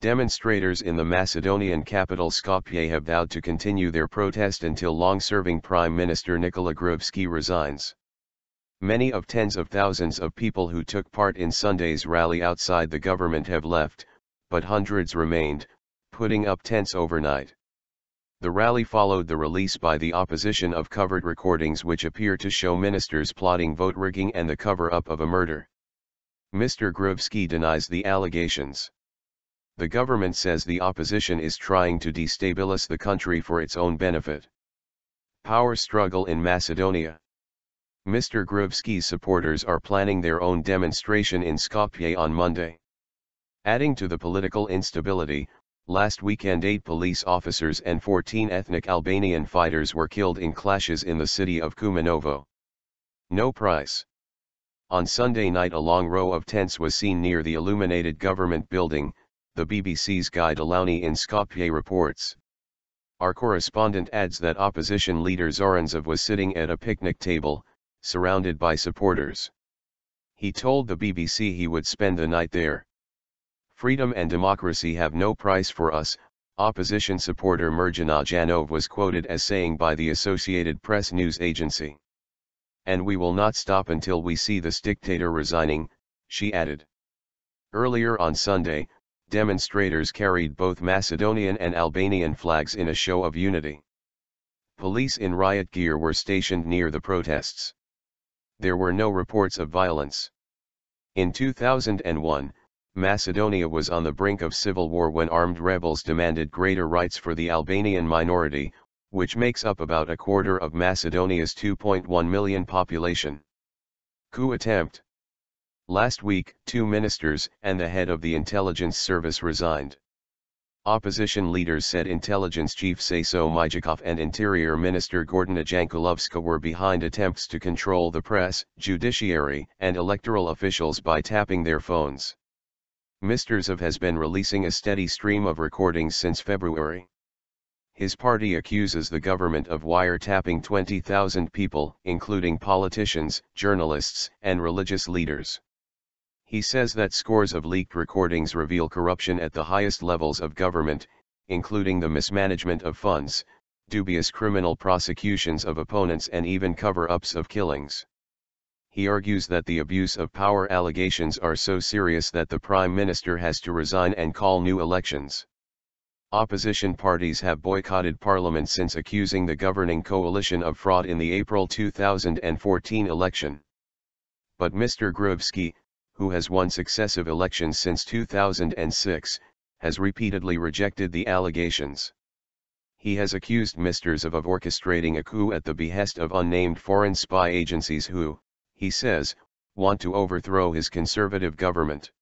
Demonstrators in the Macedonian capital Skopje have vowed to continue their protest until long-serving Prime Minister Nikola Gruevski resigns. Many of tens of thousands of people who took part in Sunday's rally outside the government have left, but hundreds remained, putting up tents overnight. The rally followed the release by the opposition of covert recordings which appear to show ministers plotting vote rigging and the cover-up of a murder. Mr. Gruevski denies the allegations. The government says the opposition is trying to destabilise the country for its own benefit. Power struggle in Macedonia. Mr. Gruevski's supporters are planning their own demonstration in Skopje on Monday. Adding to the political instability, last weekend 8 police officers and 14 ethnic Albanian fighters were killed in clashes in the city of Kumanovo. No price. On Sunday night a long row of tents was seen near the illuminated government building, the BBC's Guy Delowny in Skopje reports. Our correspondent adds that opposition leader Zoranzov was sitting at a picnic table, surrounded by supporters. He told the BBC he would spend the night there. Freedom and democracy have no price for us, opposition supporter Mirjana Janov was quoted as saying by the Associated Press news agency. And we will not stop until we see this dictator resigning, she added. Earlier on Sunday, demonstrators carried both Macedonian and Albanian flags in a show of unity. Police in riot gear were stationed near the protests. There were no reports of violence. In 2001, Macedonia was on the brink of civil war when armed rebels demanded greater rights for the Albanian minority, which makes up about a quarter of Macedonia's 2.1 million population. Coup attempt. Last week, 2 ministers and the head of the intelligence service resigned. Opposition leaders said intelligence chief Saso Mijikov and Interior Minister Gordana Jankulovska were behind attempts to control the press, judiciary, and electoral officials by tapping their phones. Mr. Zov has been releasing a steady stream of recordings since February. His party accuses the government of wiretapping 20,000 people, including politicians, journalists, and religious leaders. He says that scores of leaked recordings reveal corruption at the highest levels of government, including the mismanagement of funds, dubious criminal prosecutions of opponents and even cover-ups of killings. He argues that the abuse of power allegations are so serious that the Prime Minister has to resign and call new elections. Opposition parties have boycotted parliament since accusing the governing coalition of fraud in the April 2014 election. But Mr. Gruevski, who has won successive elections since 2006, has repeatedly rejected the allegations. He has accused Mr. Zov of orchestrating a coup at the behest of unnamed foreign spy agencies who, he says, want to overthrow his conservative government.